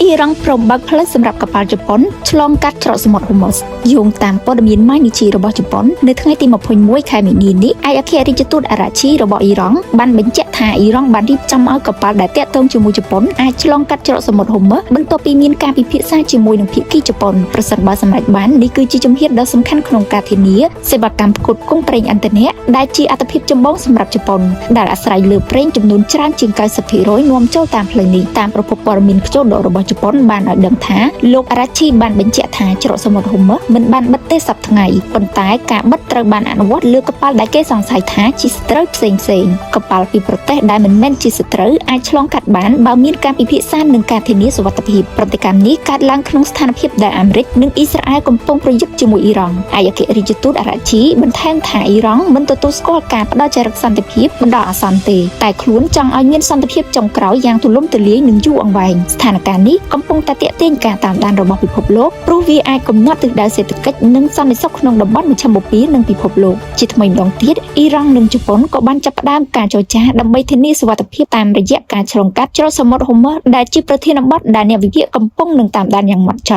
អ៊ីរ៉ង់ព្រមបើកផ្លូវសម្រាប់កប៉ាល់ជប៉ុនឆ្លងកាត់ច្រកសមុទ្រហូម៉ូសយោងតាមព័ត៌មានម៉ានីជីរបស់ជប៉ុននៅថ្ងៃទី21ខែមីនានេះឯកអគ្គរដ្ឋទូតអារ៉ាជីរបស់អ៊ីរ៉ង់បានបញ្ជាក់ថាអ៊ីរ៉ង់បានរៀបចំឲ្យកប៉ាល់ដែលតាក់ទងជាមួយជប៉ុនអាចឆ្លងកាត់ច្រកសមុទ្រហូម៉ូសបន្ទាប់ពីមានការពិភាក្សាជាមួយនឹងភាគីជប៉ុនប្រសិនបើសម្រេចបាននេះគឺជាជំហានដ៏សំខាន់ក្នុងការធានាសេវាកម្មផ្គត់ផ្គង់ប្រេងឥន្ធនៈដែលជាអាទិភាពចម្បងសម្រាប់ជប៉ុនដែលអាស្រ័យលើប្រេងចំនួនច្រើនជាង 90% នាំចូលតាមផ្លូវនេះតាមប្រភពព័ត៌មានខ្ជិលដករបស់ជប៉ុនបានឲ្យដឹងថាលោកអារ៉ាជីបានបញ្ជាក់ថាច្រកសមុទ្រហូម៉ូសមិនបានបិទទេសប្តាហ៍ថ្ងៃប៉ុន្តែការបិទត្រូវបានអនុវត្តលើកប៉ាល់ដែលគេសង្ស័យថាជាសត្រូវផ្សេងៗកប៉ាល់ពីប្រទេសដែលមិនមែនជាសត្រូវអាចឆ្លងកាត់បានបើមានការពិភាក្សានិងការធានាសុវត្ថិភាពប្រតិកម្មនេះកើតឡើងក្នុងស្ថានភាពដែលអាមេរិកនិងអ៊ីស្រាអែលកំពុងប្រយុទ្ធជាមួយអ៊ីរ៉ង់ឯកអគ្គរដ្ឋទូតអារ៉ាជីបន្ថែមថាអ៊ីរ៉ង់មិនទទួលស្គាល់ការផ្ដល់ចរិតសន្តិភាពបណ្ដោះអាសន្នទេតែខ្លួនចង់ឲ្យមានសន្តិភាពចុងក្រោយយ៉ាងទូលំទូលាយនិងយូរអង្វែងស្ថានភាពនេះកំពុងតែទាក់ទាញការតាមដានរបស់ពិភពលោកព្រោះវាអាចកំណត់ទិសដៅសេដ្ឋកិច្ចនិងសន្តិសុខក្នុងតំបន់មជ្ឈមបូព៌ានិងពិភពលោកជាថ្មីម្ដងទៀតអ៊ីរ៉ង់និងជប៉ុនក៏បានចាប់ផ្ដើមការចរចាដើម្បីធានាសុវត្ថិភាពតាមរយៈការឆ្លងកាត់ច្រកសមុទ្រហូម៉ូសដែលជាប្រធានបទដែលអ្នកវិភាគកំពុងនឹងតាមដានយ៉ាងហ្មត់ចត់